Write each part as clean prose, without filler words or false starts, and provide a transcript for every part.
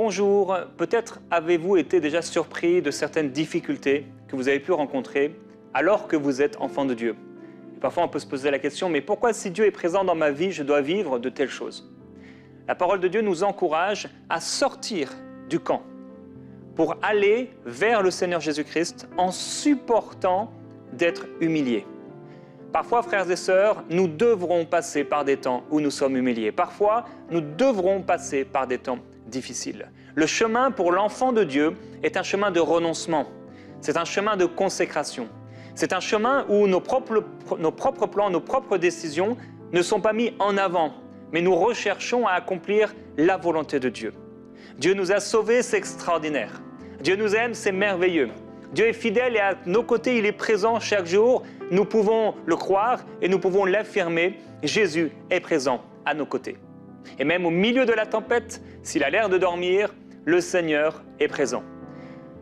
Bonjour, peut-être avez-vous été déjà surpris de certaines difficultés que vous avez pu rencontrer alors que vous êtes enfant de Dieu. Et parfois on peut se poser la question, mais pourquoi si Dieu est présent dans ma vie, je dois vivre de telles choses? La parole de Dieu nous encourage à sortir du camp pour aller vers le Seigneur Jésus-Christ en supportant d'être humiliés. Parfois, frères et sœurs, nous devrons passer par des temps où nous sommes humiliés. Parfois, nous devrons passer par des temps difficiles. Le chemin pour l'enfant de Dieu est un chemin de renoncement. C'est un chemin de consécration. C'est un chemin où nos propres plans, nos propres décisions ne sont pas mis en avant, mais nous recherchons à accomplir la volonté de Dieu. Dieu nous a sauvés, c'est extraordinaire. Dieu nous aime, c'est merveilleux. Dieu est fidèle et à nos côtés, il est présent chaque jour. Nous pouvons le croire et nous pouvons l'affirmer. Jésus est présent à nos côtés. Et même au milieu de la tempête, s'il a l'air de dormir, le Seigneur est présent.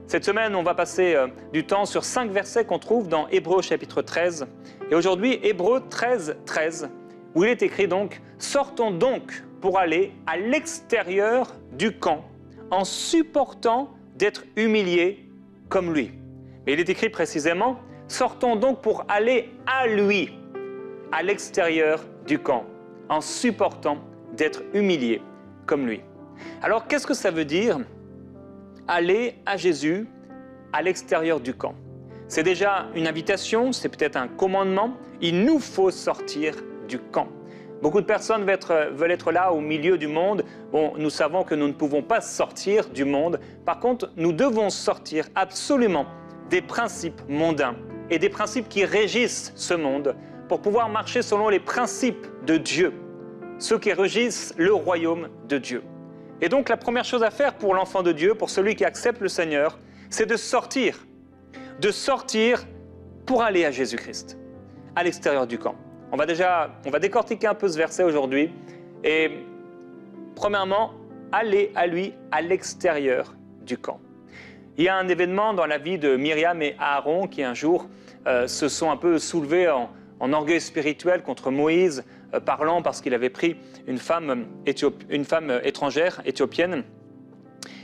Cette semaine, on va passer du temps sur 5 versets qu'on trouve dans Hébreux chapitre 13. Et aujourd'hui, Hébreux 13, 13, où il est écrit donc « Sortons donc pour aller à l'extérieur du camp en supportant d'être humiliés comme lui. » Mais il est écrit précisément « Sortons donc pour aller à lui, à l'extérieur du camp, en supportant d'être humiliés comme lui. » Alors, qu'est-ce que ça veut dire aller à Jésus à l'extérieur du camp? C'est déjà une invitation, c'est peut-être un commandement. Il nous faut sortir du camp. Beaucoup de personnes veulent être là au milieu du monde. Bon, nous savons que nous ne pouvons pas sortir du monde. Par contre, nous devons sortir absolument des principes mondains et des principes qui régissent ce monde pour pouvoir marcher selon les principes de Dieu, ceux qui régissent le royaume de Dieu. Et donc, la première chose à faire pour l'enfant de Dieu, pour celui qui accepte le Seigneur, c'est de sortir pour aller à Jésus-Christ, à l'extérieur du camp. On va décortiquer un peu ce verset aujourd'hui. Et premièrement, aller à lui à l'extérieur du camp. Il y a un événement dans la vie de Myriam et Aaron qui un jour se sont un peu soulevés en orgueil spirituel contre Moïse, parlant parce qu'il avait pris une femme étrangère, éthiopienne.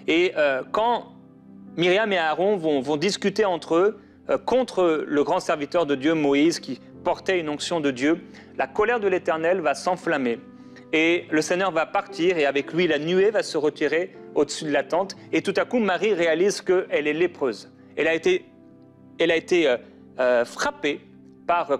Et quand Myriam et Aaron vont discuter entre eux contre le grand serviteur de Dieu, Moïse, qui portait une onction de Dieu, la colère de l'Éternel va s'enflammer et le Seigneur va partir et avec lui la nuée va se retirer au-dessus de la tente et tout à coup Marie réalise qu'elle est lépreuse. Elle a été frappée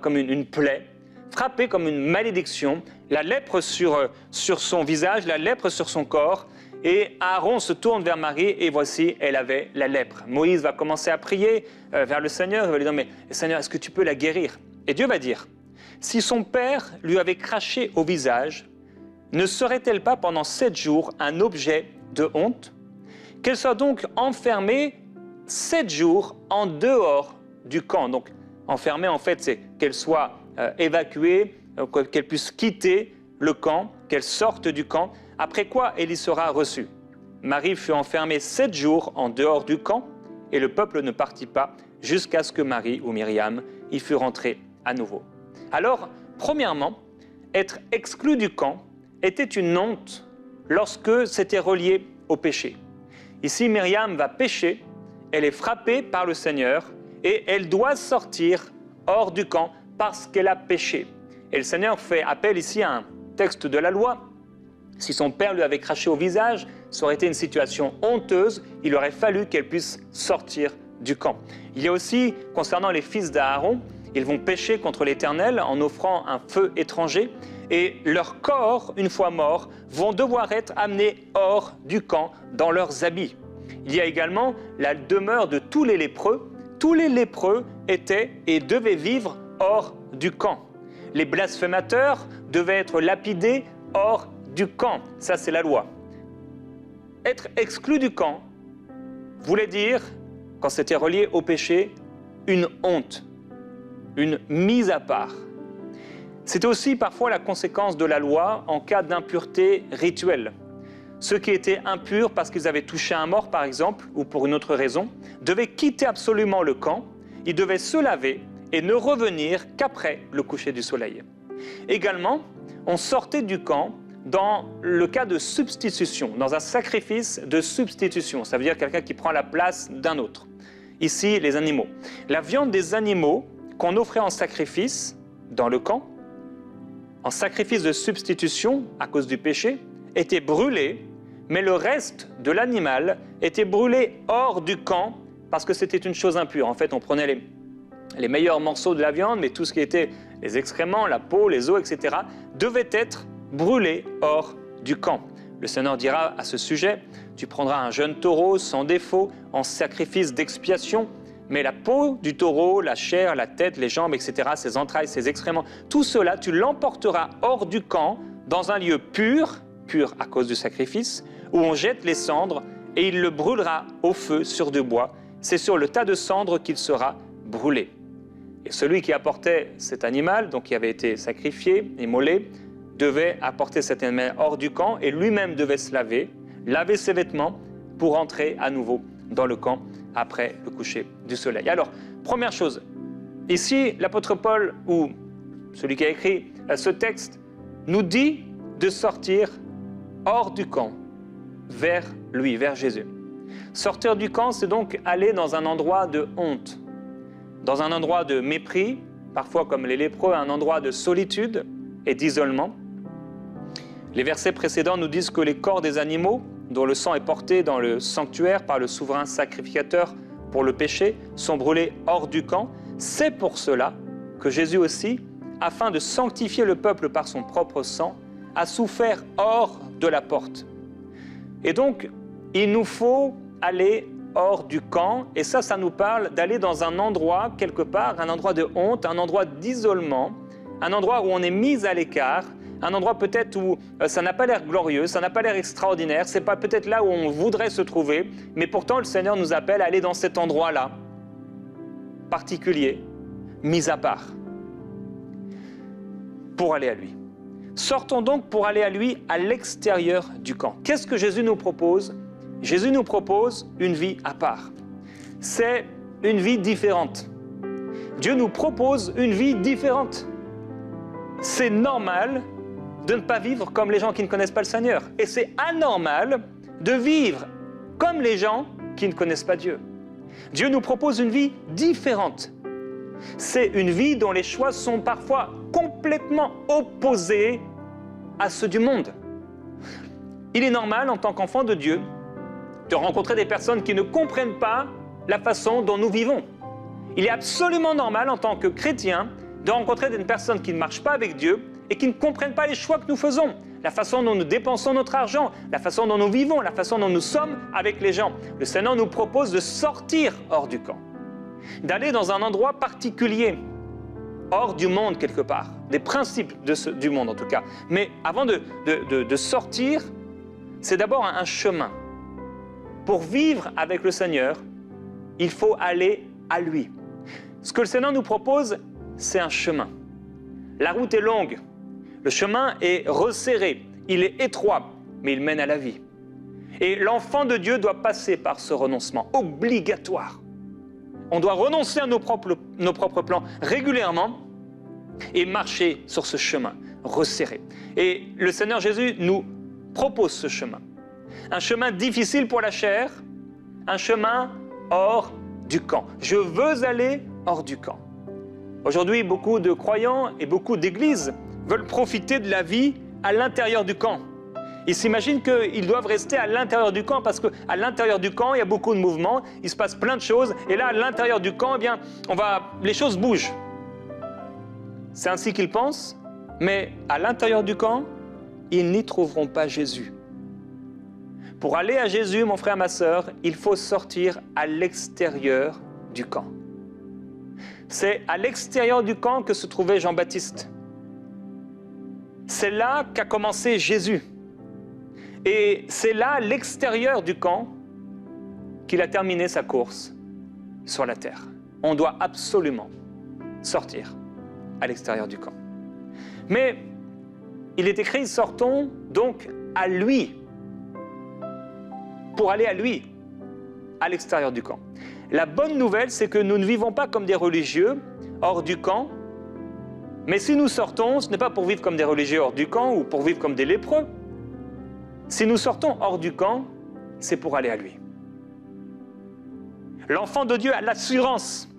comme une plaie, frappée comme une malédiction, la lèpre sur son visage, la lèpre sur son corps. Et Aaron se tourne vers Marie et voici, elle avait la lèpre. Moïse va commencer à prier vers le Seigneur, il va lui dire « Mais Seigneur, est-ce que tu peux la guérir ?» Et Dieu va dire « Si son père lui avait craché au visage, ne serait-elle pas pendant 7 jours un objet de honte? Qu'elle soit donc enfermée 7 jours en dehors du camp. » Donc enfermée en fait, c'est qu'elle soit évacuée, qu'elle puisse quitter le camp, qu'elle sorte du camp, après quoi elle y sera reçue. Marie fut enfermée 7 jours en dehors du camp et le peuple ne partit pas jusqu'à ce que Marie ou Myriam y fût rentrée à nouveau. Alors, premièrement, être exclu du camp était une honte lorsque c'était relié au péché. Ici, Myriam va pécher, elle est frappée par le Seigneur et elle doit sortir hors du camp parce qu'elle a péché. Et le Seigneur fait appel ici à un texte de la loi. Si son père lui avait craché au visage, ça aurait été une situation honteuse, il aurait fallu qu'elle puisse sortir du camp. Il y a aussi, concernant les fils d'Aaron, ils vont pécher contre l'Éternel en offrant un feu étranger et leurs corps, une fois morts, vont devoir être amenés hors du camp dans leurs habits. Il y a également la demeure de tous les lépreux. Tous les lépreux étaient et devaient vivre hors du camp. Les blasphémateurs devaient être lapidés hors du camp. Ça, c'est la loi. Être exclu du camp voulait dire, quand c'était relié au péché, une honte, une mise à part. C'était aussi parfois la conséquence de la loi en cas d'impureté rituelle. Ceux qui étaient impurs parce qu'ils avaient touché un mort, par exemple, ou pour une autre raison, devaient quitter absolument le camp, ils devaient se laver et ne revenir qu'après le coucher du soleil. Également, on sortait du camp dans le cas de substitution, dans un sacrifice de substitution. Ça veut dire quelqu'un qui prend la place d'un autre. Ici, les animaux. La viande des animaux qu'on offrait en sacrifice dans le camp, en sacrifice de substitution à cause du péché, était brûlée, mais le reste de l'animal était brûlé hors du camp parce que c'était une chose impure. En fait, on prenait les meilleurs morceaux de la viande, mais tout ce qui était les excréments, la peau, les os, etc., devait être brûlé hors du camp. Le Seigneur dira à ce sujet, tu prendras un jeune taureau sans défaut en sacrifice d'expiation, mais la peau du taureau, la chair, la tête, les jambes, etc., ses entrailles, ses excréments, tout cela, tu l'emporteras hors du camp dans un lieu pur, pur à cause du sacrifice, où on jette les cendres et il le brûlera au feu sur du bois. C'est sur le tas de cendres qu'il sera brûlé. Et celui qui apportait cet animal, donc qui avait été sacrifié, immolé, devait apporter cet animal hors du camp et lui-même devait se laver ses vêtements pour entrer à nouveau dans le camp après le coucher du soleil. Alors, première chose, ici, l'apôtre Paul, ou celui qui a écrit ce texte, nous dit de sortir hors du camp, vers lui, vers Jésus. Sortir du camp, c'est donc aller dans un endroit de honte, dans un endroit de mépris, parfois comme les lépreux, un endroit de solitude et d'isolement. Les versets précédents nous disent que les corps des animaux, dont le sang est porté dans le sanctuaire par le souverain sacrificateur pour le péché, sont brûlés hors du camp. C'est pour cela que Jésus aussi, afin de sanctifier le peuple par son propre sang, a souffert hors de la porte. Et donc, il nous faut aller hors du camp, et ça nous parle d'aller dans un endroit, quelque part, un endroit de honte, un endroit d'isolement, un endroit où on est mis à l'écart, un endroit peut-être où ça n'a pas l'air glorieux, ça n'a pas l'air extraordinaire, c'est pas peut-être là où on voudrait se trouver, mais pourtant le Seigneur nous appelle à aller dans cet endroit-là, particulier, mis à part, pour aller à lui. Sortons donc pour aller à lui à l'extérieur du camp. Qu'est-ce que Jésus nous propose ? Jésus nous propose une vie à part. C'est une vie différente. Dieu nous propose une vie différente. C'est normal de ne pas vivre comme les gens qui ne connaissent pas le Seigneur. Et c'est anormal de vivre comme les gens qui ne connaissent pas Dieu. Dieu nous propose une vie différente. C'est une vie dont les choix sont parfois complètement opposés à ceux du monde. Il est normal, en tant qu'enfant de Dieu, de rencontrer des personnes qui ne comprennent pas la façon dont nous vivons. Il est absolument normal, en tant que chrétien, de rencontrer des personnes qui ne marchent pas avec Dieu et qui ne comprennent pas les choix que nous faisons, la façon dont nous dépensons notre argent, la façon dont nous vivons, la façon dont nous sommes avec les gens. Le Seigneur nous propose de sortir hors du camp, d'aller dans un endroit particulier, hors du monde quelque part, des principes du monde en tout cas. Mais avant de sortir, c'est d'abord un chemin. Pour vivre avec le Seigneur, il faut aller à lui. Ce que le Seigneur nous propose, c'est un chemin. La route est longue, le chemin est resserré, il est étroit, mais il mène à la vie. Et l'enfant de Dieu doit passer par ce renoncement obligatoire. On doit renoncer à nos propres plans régulièrement et marcher sur ce chemin resserré. Et le Seigneur Jésus nous propose ce chemin. Un chemin difficile pour la chair, un chemin hors du camp. Je veux aller hors du camp. Aujourd'hui, beaucoup de croyants et beaucoup d'églises veulent profiter de la vie à l'intérieur du camp. Ils s'imaginent qu'ils doivent rester à l'intérieur du camp parce qu'à l'intérieur du camp, il y a beaucoup de mouvements, il se passe plein de choses. Et là, à l'intérieur du camp, eh bien, les choses bougent. C'est ainsi qu'ils pensent, mais à l'intérieur du camp, ils n'y trouveront pas Jésus. Pour aller à Jésus, mon frère, ma sœur, il faut sortir à l'extérieur du camp. C'est à l'extérieur du camp que se trouvait Jean-Baptiste. C'est là qu'a commencé Jésus. Et c'est là, à l'extérieur du camp, qu'il a terminé sa course sur la terre. On doit absolument sortir à l'extérieur du camp. Mais il est écrit, sortons donc à lui, pour aller à lui, à l'extérieur du camp. La bonne nouvelle, c'est que nous ne vivons pas comme des religieux hors du camp, mais si nous sortons, ce n'est pas pour vivre comme des religieux hors du camp ou pour vivre comme des lépreux, Si nous sortons hors du camp, c'est pour aller à lui. L'enfant de Dieu a l'assurance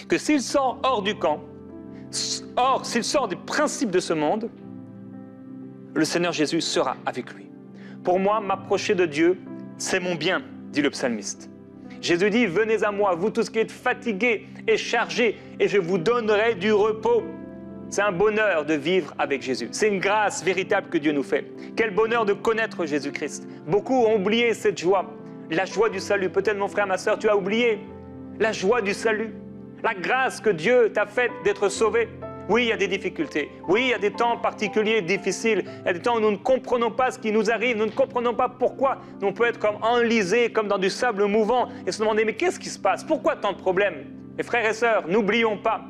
que s'il sort hors du camp, s'il sort des principes de ce monde, le Seigneur Jésus sera avec lui. Pour moi, m'approcher de Dieu, c'est mon bien, dit le psalmiste. Jésus dit, venez à moi, vous tous qui êtes fatigués et chargés, et je vous donnerai du repos. C'est un bonheur de vivre avec Jésus. C'est une grâce véritable que Dieu nous fait. Quel bonheur de connaître Jésus-Christ. Beaucoup ont oublié cette joie, la joie du salut. Peut-être mon frère, ma sœur, tu as oublié la joie du salut, la grâce que Dieu t'a faite d'être sauvé. Oui, il y a des difficultés. Oui, il y a des temps particuliers, difficiles. Il y a des temps où nous ne comprenons pas ce qui nous arrive. Nous ne comprenons pas pourquoi. On peut être comme enlisés, comme dans du sable mouvant et se demander, mais qu'est-ce qui se passe? Pourquoi tant de problèmes? Mes frères et sœurs, n'oublions pas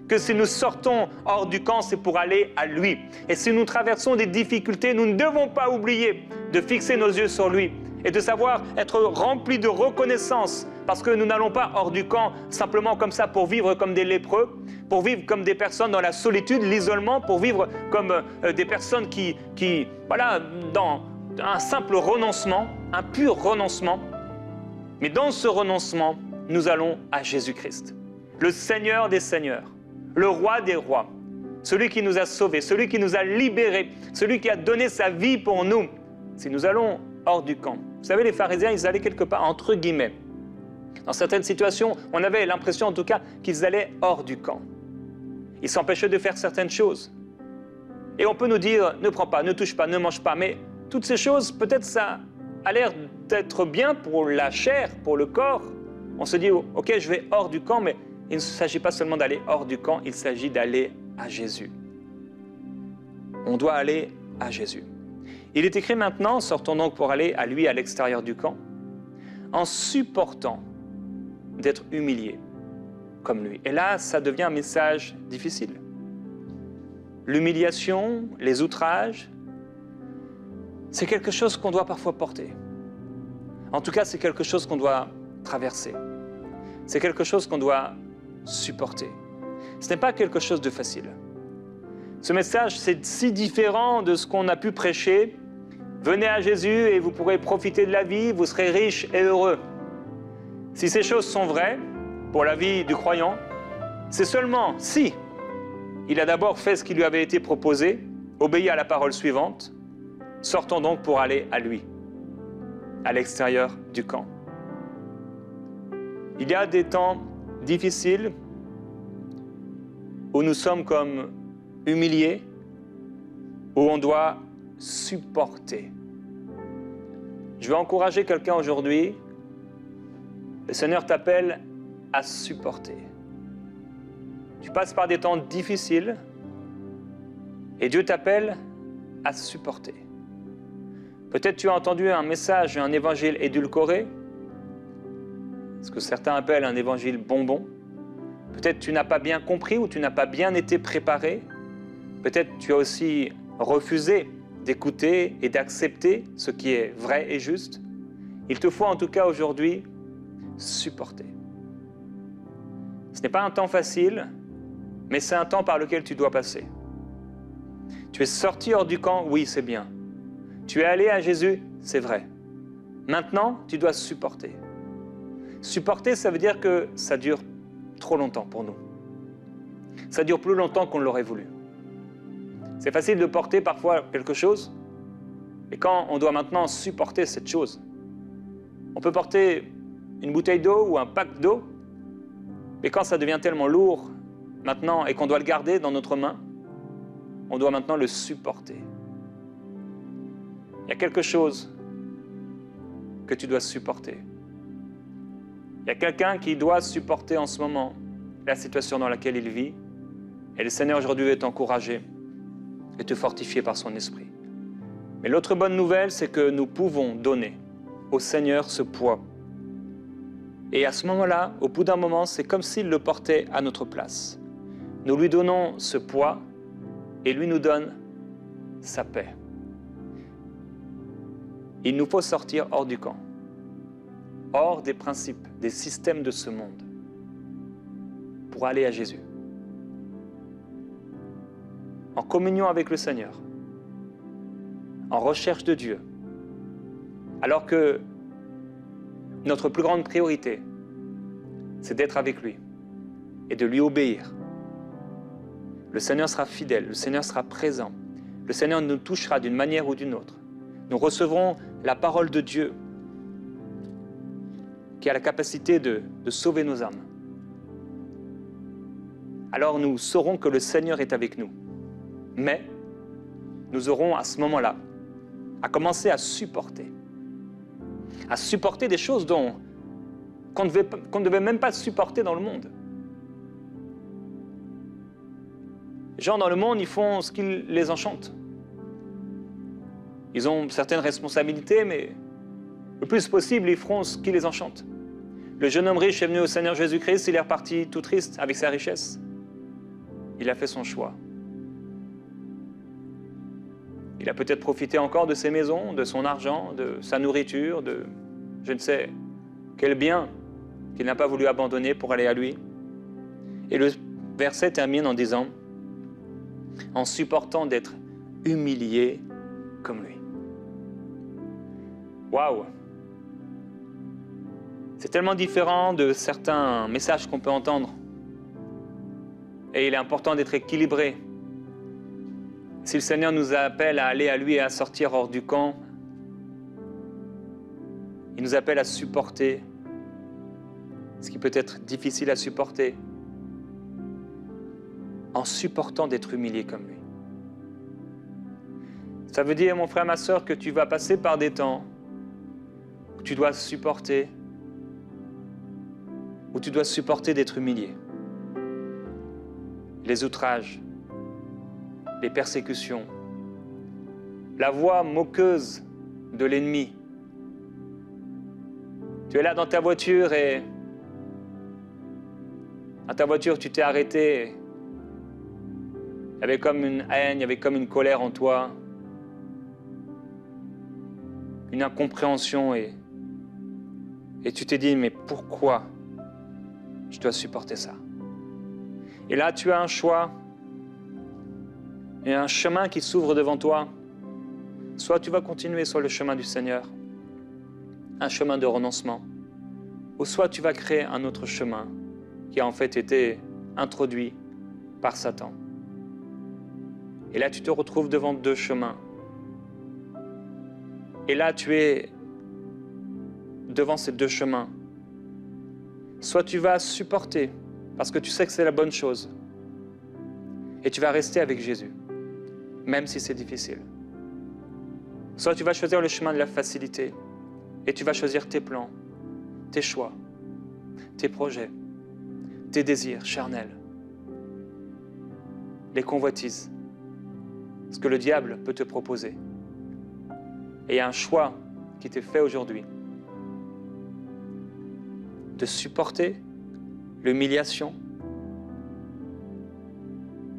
que si nous sortons hors du camp, c'est pour aller à lui. Et si nous traversons des difficultés, nous ne devons pas oublier de fixer nos yeux sur lui et de savoir être remplis de reconnaissance parce que nous n'allons pas hors du camp simplement comme ça pour vivre comme des lépreux, pour vivre comme des personnes dans la solitude, l'isolement, pour vivre comme des personnes qui, voilà, dans un simple renoncement, un pur renoncement. Mais dans ce renoncement, nous allons à Jésus-Christ, le Seigneur des Seigneurs, le Roi des Rois, celui qui nous a sauvés, celui qui nous a libérés, celui qui a donné sa vie pour nous. Si nous allons hors du camp, vous savez, les pharisiens, ils allaient quelque part, entre guillemets. Dans certaines situations, on avait l'impression en tout cas qu'ils allaient hors du camp. Ils s'empêchaient de faire certaines choses. Et on peut nous dire, ne prends pas, ne touche pas, ne mange pas, mais toutes ces choses, peut-être ça a l'air d'être bien pour la chair, pour le corps. On se dit, ok, je vais hors du camp, mais il ne s'agit pas seulement d'aller hors du camp, il s'agit d'aller à Jésus. On doit aller à Jésus. Il est écrit maintenant, sortons donc pour aller à lui à l'extérieur du camp, en supportant d'être humiliés comme lui. Et là, ça devient un message difficile. L'humiliation, les outrages, c'est quelque chose qu'on doit parfois porter. En tout cas, c'est quelque chose qu'on doit traverser. C'est quelque chose qu'on doit supporter. Ce n'est pas quelque chose de facile. Ce message, c'est si différent de ce qu'on a pu prêcher. Venez à Jésus et vous pourrez profiter de la vie, vous serez riches et heureux. Si ces choses sont vraies pour la vie du croyant, c'est seulement si il a d'abord fait ce qui lui avait été proposé, obéi à la parole suivante, sortons donc pour aller à lui, à l'extérieur du camp. Il y a des temps difficiles où nous sommes comme humiliés, où on doit supporter. Je vais encourager quelqu'un aujourd'hui. Le Seigneur t'appelle à supporter. Tu passes par des temps difficiles et Dieu t'appelle à supporter. Peut-être tu as entendu un message, un évangile édulcoré, ce que certains appellent un évangile bonbon. Peut-être tu n'as pas bien compris ou tu n'as pas bien été préparé. Peut-être tu as aussi refusé d'écouter et d'accepter ce qui est vrai et juste. Il te faut en tout cas aujourd'hui supporter. Ce n'est pas un temps facile, mais c'est un temps par lequel tu dois passer. Tu es sorti hors du camp, oui, c'est bien. Tu es allé à Jésus, c'est vrai. Maintenant, tu dois supporter. Supporter, ça veut dire que ça dure trop longtemps pour nous. Ça dure plus longtemps qu'on l'aurait voulu. C'est facile de porter parfois quelque chose, et quand on doit maintenant supporter cette chose, on peut porter une bouteille d'eau ou un pack d'eau, mais quand ça devient tellement lourd maintenant et qu'on doit le garder dans notre main, on doit maintenant le supporter. Il y a quelque chose que tu dois supporter. Il y a quelqu'un qui doit supporter en ce moment la situation dans laquelle il vit, et le Seigneur aujourd'hui veut t'encourager et te fortifier par son esprit. Mais l'autre bonne nouvelle, c'est que nous pouvons donner au Seigneur ce poids. Et à ce moment-là, au bout d'un moment, c'est comme s'il le portait à notre place. Nous lui donnons ce poids et lui nous donne sa paix. Il nous faut sortir hors du camp, hors des principes, des systèmes de ce monde, pour aller à Jésus. En communion avec le Seigneur, en recherche de Dieu, Alors que notre plus grande priorité, c'est d'être avec lui et de lui obéir. Le Seigneur sera fidèle, le Seigneur sera présent. Le Seigneur nous touchera d'une manière ou d'une autre. Nous recevrons la parole de Dieu qui a la capacité de sauver nos âmes. Alors nous saurons que le Seigneur est avec nous. Mais nous aurons à ce moment-là à commencer à supporter des choses qu'on ne devait même pas supporter dans le monde. Les gens dans le monde, ils font ce qui les enchante. Ils ont certaines responsabilités, mais le plus possible, ils feront ce qui les enchante. Le jeune homme riche est venu au Seigneur Jésus-Christ, il est reparti tout triste avec sa richesse. Il a fait son choix. Il a peut-être profité encore de ses maisons, de son argent, de sa nourriture, de je ne sais quel bien qu'il n'a pas voulu abandonner pour aller à lui. Et le verset termine en disant « En supportant d'être humilié comme lui. » Waouh! C'est tellement différent de certains messages qu'on peut entendre. Et il est important d'être équilibré. Si le Seigneur nous appelle à aller à lui et à sortir hors du camp, il nous appelle à supporter ce qui peut être difficile à supporter, en supportant d'être humilié comme lui. Ça veut dire, mon frère, ma sœur, que tu vas passer par des temps où tu dois supporter, où tu dois supporter d'être humilié. Les outrages, les persécutions, la voix moqueuse de l'ennemi. Tu es là dans ta voiture et dans ta voiture tu t'es arrêté. Il y avait comme une haine, il y avait comme une colère en toi, une incompréhension et tu t'es dit mais pourquoi je dois supporter ça? Et là tu as un choix. Il y a un chemin qui s'ouvre devant toi. Soit tu vas continuer sur le chemin du Seigneur, un chemin de renoncement, ou soit tu vas créer un autre chemin qui a en fait été introduit par Satan. Et là tu te retrouves devant deux chemins. Et là tu es devant ces deux chemins. Soit tu vas supporter parce que tu sais que c'est la bonne chose et tu vas rester avec Jésus, même si c'est difficile. Soit tu vas choisir le chemin de la facilité et tu vas choisir tes plans, tes choix, tes projets, tes désirs charnels, les convoitises, ce que le diable peut te proposer. Et il y a un choix qui t'est fait aujourd'hui de supporter l'humiliation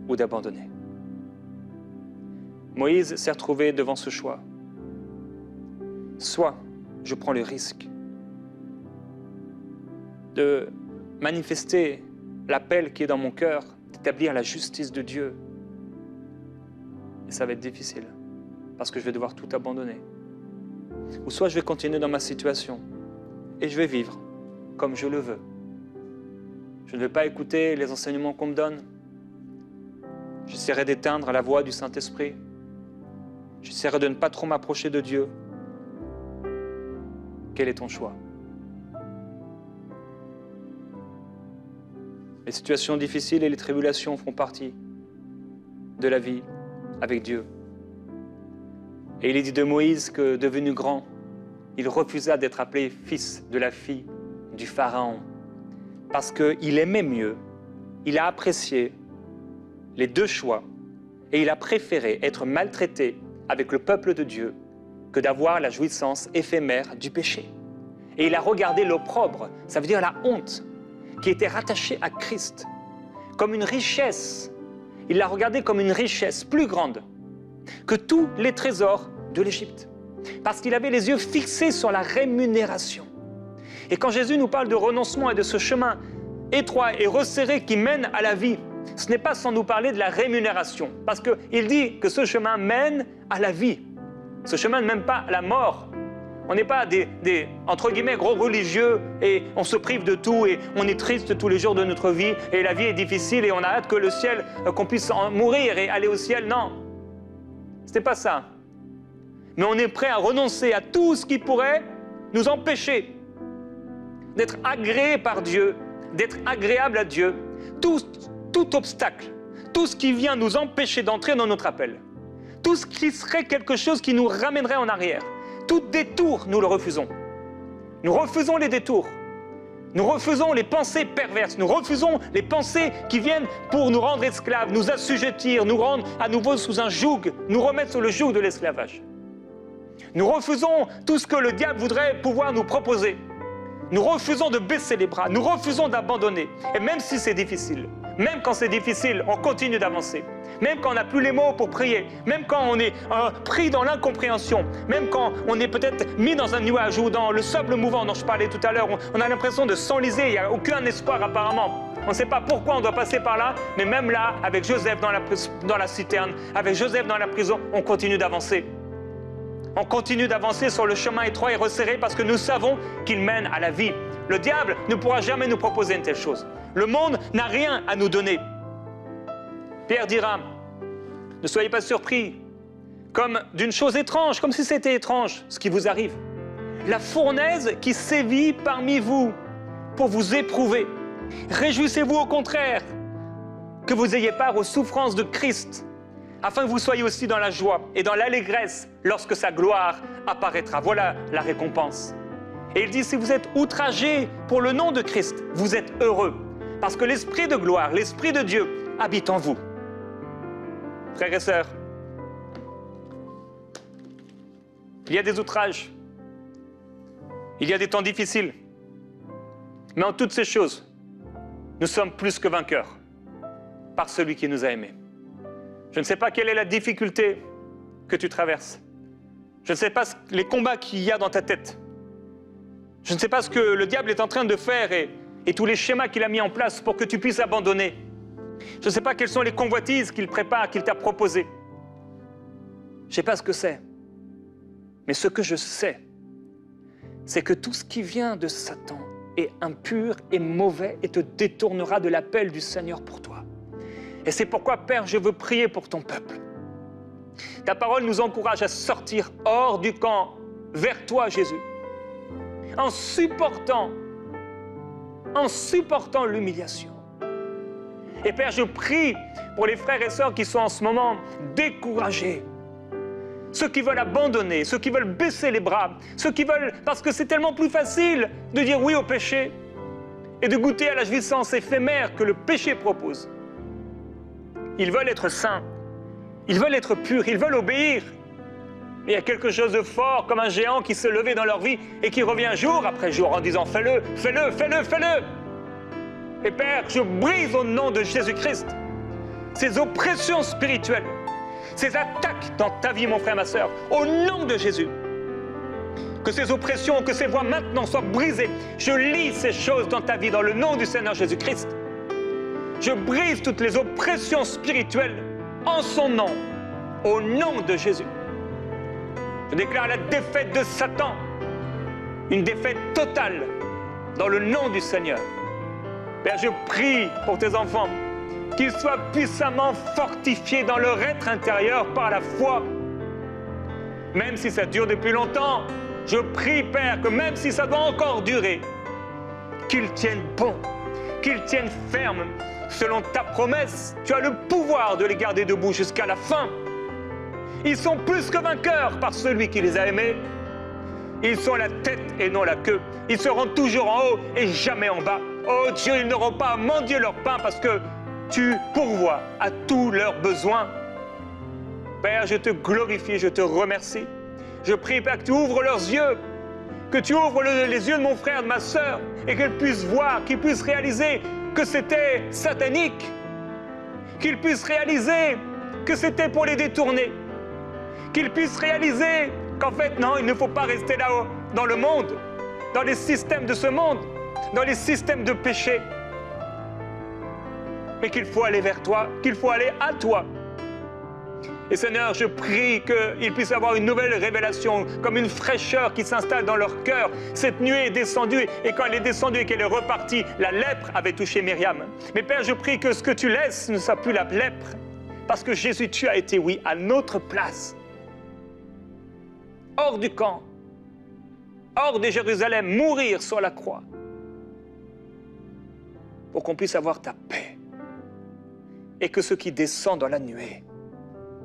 ou d'abandonner. Moïse s'est retrouvé devant ce choix. Soit je prends le risque de manifester l'appel qui est dans mon cœur, d'établir la justice de Dieu. Et ça va être difficile, parce que je vais devoir tout abandonner. Ou soit je vais continuer dans ma situation et je vais vivre comme je le veux. Je ne vais pas écouter les enseignements qu'on me donne. J'essaierai d'éteindre la voix du Saint-Esprit. J'essaierai de ne pas trop m'approcher de Dieu. Quel est ton choix? Les situations difficiles et les tribulations font partie de la vie avec Dieu. Et il est dit de Moïse que, devenu grand, il refusa d'être appelé fils de la fille du Pharaon, parce qu'il aimait mieux, il a apprécié les deux choix, et il a préféré être maltraité avec le peuple de Dieu que d'avoir la jouissance éphémère du péché. Et il a regardé l'opprobre, ça veut dire la honte, qui était rattachée à Christ, comme une richesse. Il l'a regardé comme une richesse plus grande que tous les trésors de l'Égypte, parce qu'il avait les yeux fixés sur la rémunération. Et quand Jésus nous parle de renoncement et de ce chemin étroit et resserré qui mène à la vie, ce n'est pas sans nous parler de la rémunération, parce qu'il dit que ce chemin mène à la vie. Ce chemin ne mène pas à la mort. On n'est pas entre guillemets, gros religieux et on se prive de tout et on est triste tous les jours de notre vie et la vie est difficile et on a hâte que le ciel, qu'on puisse en mourir et aller au ciel. Non, ce n'est pas ça. Mais on est prêt à renoncer à tout ce qui pourrait nous empêcher d'être agréés par Dieu, d'être agréable à Dieu. Tout obstacle, tout ce qui vient nous empêcher d'entrer dans notre appel, tout ce qui serait quelque chose qui nous ramènerait en arrière, tout détour, nous le refusons. Nous refusons les détours. Nous refusons les pensées perverses. Nous refusons les pensées qui viennent pour nous rendre esclaves, nous assujettir, nous rendre à nouveau sous un joug, nous remettre sous le joug de l'esclavage. Nous refusons tout ce que le diable voudrait pouvoir nous proposer. Nous refusons de baisser les bras. Nous refusons d'abandonner. Et même si c'est difficile, même quand c'est difficile, on continue d'avancer. Même quand on n'a plus les mots pour prier, même quand on est pris dans l'incompréhension, même quand on est peut-être mis dans un nuage ou dans le sable mouvant dont je parlais tout à l'heure, on a l'impression de s'enliser, il n'y a aucun espoir apparemment. On ne sait pas pourquoi on doit passer par là, mais même là, avec Joseph dans la citerne, avec Joseph dans la prison, on continue d'avancer. On continue d'avancer sur le chemin étroit et resserré parce que nous savons qu'il mène à la vie. Le diable ne pourra jamais nous proposer une telle chose. Le monde n'a rien à nous donner. Pierre dira, ne soyez pas surpris, comme d'une chose étrange, comme si c'était étrange ce qui vous arrive. La fournaise qui sévit parmi vous pour vous éprouver. Réjouissez-vous au contraire que vous ayez part aux souffrances de Christ, afin que vous soyez aussi dans la joie et dans l'allégresse lorsque sa gloire apparaîtra. Voilà la récompense. Et il dit, si vous êtes outragés pour le nom de Christ, vous êtes heureux, parce que l'Esprit de gloire, l'Esprit de Dieu habite en vous. Frères et sœurs, il y a des outrages, il y a des temps difficiles, mais en toutes ces choses, nous sommes plus que vainqueurs par celui qui nous a aimés. Je ne sais pas quelle est la difficulté que tu traverses. Je ne sais pas les combats qu'il y a dans ta tête. Je ne sais pas ce que le diable est en train de faire et tous les schémas qu'il a mis en place pour que tu puisses abandonner. Je ne sais pas quelles sont les convoitises qu'il prépare, qu'il t'a proposées. Je ne sais pas ce que c'est. Mais ce que je sais, c'est que tout ce qui vient de Satan est impur et mauvais et te détournera de l'appel du Seigneur pour toi. Et c'est pourquoi, Père, je veux prier pour ton peuple. Ta parole nous encourage à sortir hors du camp, vers toi, Jésus, en supportant l'humiliation. Et Père, je prie pour les frères et sœurs qui sont en ce moment découragés, ceux qui veulent abandonner, ceux qui veulent baisser les bras, ceux qui veulent, parce que c'est tellement plus facile de dire oui au péché et de goûter à la jouissance éphémère que le péché propose. Ils veulent être saints, ils veulent être purs, ils veulent obéir. Mais il y a quelque chose de fort, comme un géant qui s'est levé dans leur vie et qui revient jour après jour en disant « fais-le, fais-le, fais-le, fais-le ». Et Père, je brise au nom de Jésus-Christ ces oppressions spirituelles, ces attaques dans ta vie, mon frère, ma sœur, au nom de Jésus. Que ces oppressions, que ces voies maintenant soient brisées. Je lis ces choses dans ta vie, dans le nom du Seigneur Jésus-Christ. Je brise toutes les oppressions spirituelles en son nom, au nom de Jésus. Je déclare la défaite de Satan, une défaite totale, dans le nom du Seigneur. Père, je prie pour tes enfants, qu'ils soient puissamment fortifiés dans leur être intérieur par la foi. Même si ça dure depuis longtemps, je prie, Père, que même si ça doit encore durer, qu'ils tiennent bon, qu'ils tiennent ferme. Selon ta promesse, tu as le pouvoir de les garder debout jusqu'à la fin. Ils sont plus que vainqueurs par celui qui les a aimés. Ils sont la tête et non la queue. Ils seront toujours en haut et jamais en bas. Oh Dieu, ils n'auront pas à mendier leur pain parce que tu pourvois à tous leurs besoins. Père, je te glorifie, je te remercie. Je prie, Père, que tu ouvres leurs yeux, que tu ouvres les yeux de mon frère, de ma sœur, et qu'ils puissent voir, qu'ils puissent réaliser que c'était satanique, qu'ils puissent réaliser que c'était pour les détourner, qu'ils puissent réaliser qu'en fait, non, il ne faut pas rester là-haut, dans le monde, dans les systèmes de ce monde, dans les systèmes de péché, mais qu'il faut aller vers toi, qu'il faut aller à toi. Et Seigneur, je prie qu'ils puissent avoir une nouvelle révélation, comme une fraîcheur qui s'installe dans leur cœur. Cette nuée est descendue, et quand elle est descendue et qu'elle est repartie, la lèpre avait touché Myriam. Mais Père, je prie que ce que tu laisses ne soit plus la lèpre, parce que Jésus, tu as été, oui, à notre place, hors du camp, hors de Jérusalem, mourir sur la croix, pour qu'on puisse avoir ta paix, et que ce qui descend dans la nuée,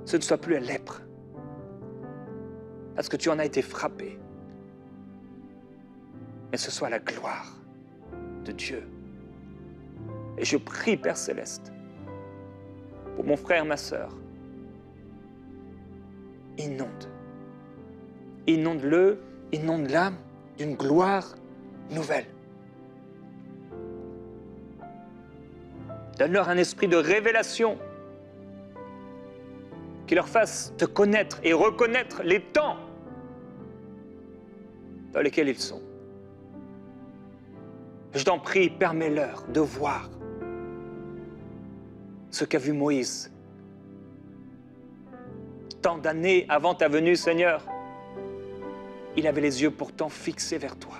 ce ne soit plus la lèpre, parce que tu en as été frappé, mais ce soit la gloire de Dieu. Et je prie, Père Céleste, pour mon frère, ma sœur, inonde-le, inonde l'âme d'une gloire nouvelle. Donne-leur un esprit de révélation qui leur fasse te connaître et reconnaître les temps dans lesquels ils sont. Je t'en prie, permets-leur de voir ce qu'a vu Moïse. Tant d'années avant ta venue, Seigneur, il avait les yeux pourtant fixés vers toi.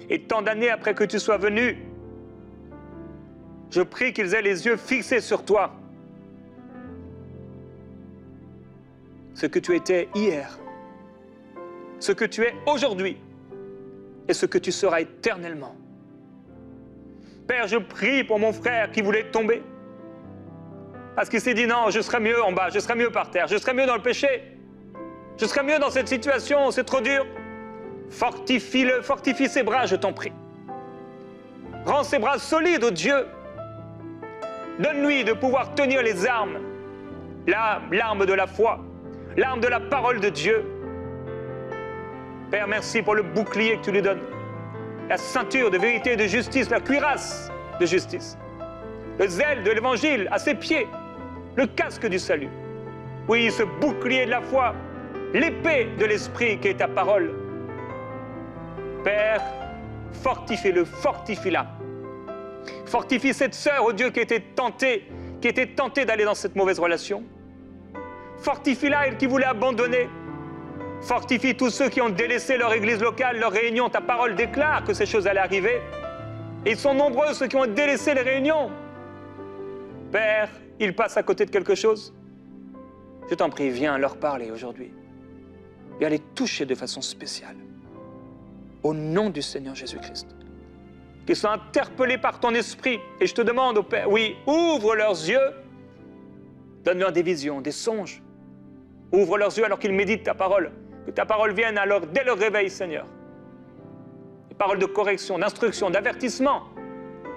Et tant d'années après que tu sois venu, je prie qu'ils aient les yeux fixés sur toi. Ce que tu étais hier, ce que tu es aujourd'hui et ce que tu seras éternellement. Père, je prie pour mon frère qui voulait tomber, parce qu'il s'est dit non, je serai mieux en bas, je serai mieux par terre, je serai mieux dans le péché, je serai mieux dans cette situation, c'est trop dur. Fortifie-le, fortifie ses bras, je t'en prie. Rends ses bras solides, ô Dieu. Donne-lui de pouvoir tenir les armes, l'arme de la foi, l'arme de la parole de Dieu. Père, merci pour le bouclier que tu lui donnes, la ceinture de vérité et de justice, la cuirasse de justice, le zèle de l'évangile à ses pieds, le casque du salut. Oui, ce bouclier de la foi, l'épée de l'esprit qui est ta parole. Père, fortifie-le, fortifie-la. Fortifie cette sœur, oh Dieu, qui était tentée d'aller dans cette mauvaise relation. Fortifie-la, elle qui voulait abandonner. Fortifie tous ceux qui ont délaissé leur église locale, leur réunion. Ta parole déclare que ces choses allaient arriver. Et ils sont nombreux, ceux qui ont délaissé les réunions. Père, ils passent à côté de quelque chose. Je t'en prie, viens leur parler aujourd'hui. Viens les toucher de façon spéciale. Au nom du Seigneur Jésus-Christ. Qu'ils soient interpellés par ton esprit. Et je te demande, au Père, oui, ouvre leurs yeux. Donne-leur des visions, des songes. Ouvre leurs yeux alors qu'ils méditent ta parole. Que ta parole vienne alors dès leur réveil, Seigneur. Des paroles de correction, d'instruction, d'avertissement.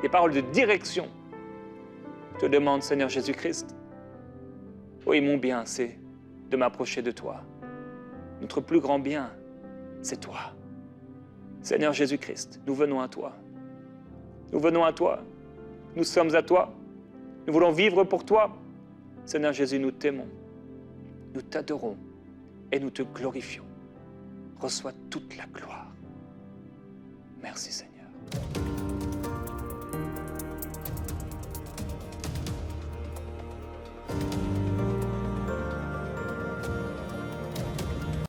Des paroles de direction. Je te demande, Seigneur Jésus-Christ. Oui, mon bien, c'est de m'approcher de toi. Notre plus grand bien, c'est toi. Seigneur Jésus-Christ, nous venons à toi. Nous venons à toi. Nous sommes à toi. Nous voulons vivre pour toi. Seigneur Jésus, nous t'aimons. Nous t'adorons et nous te glorifions. Reçois toute la gloire. Merci Seigneur.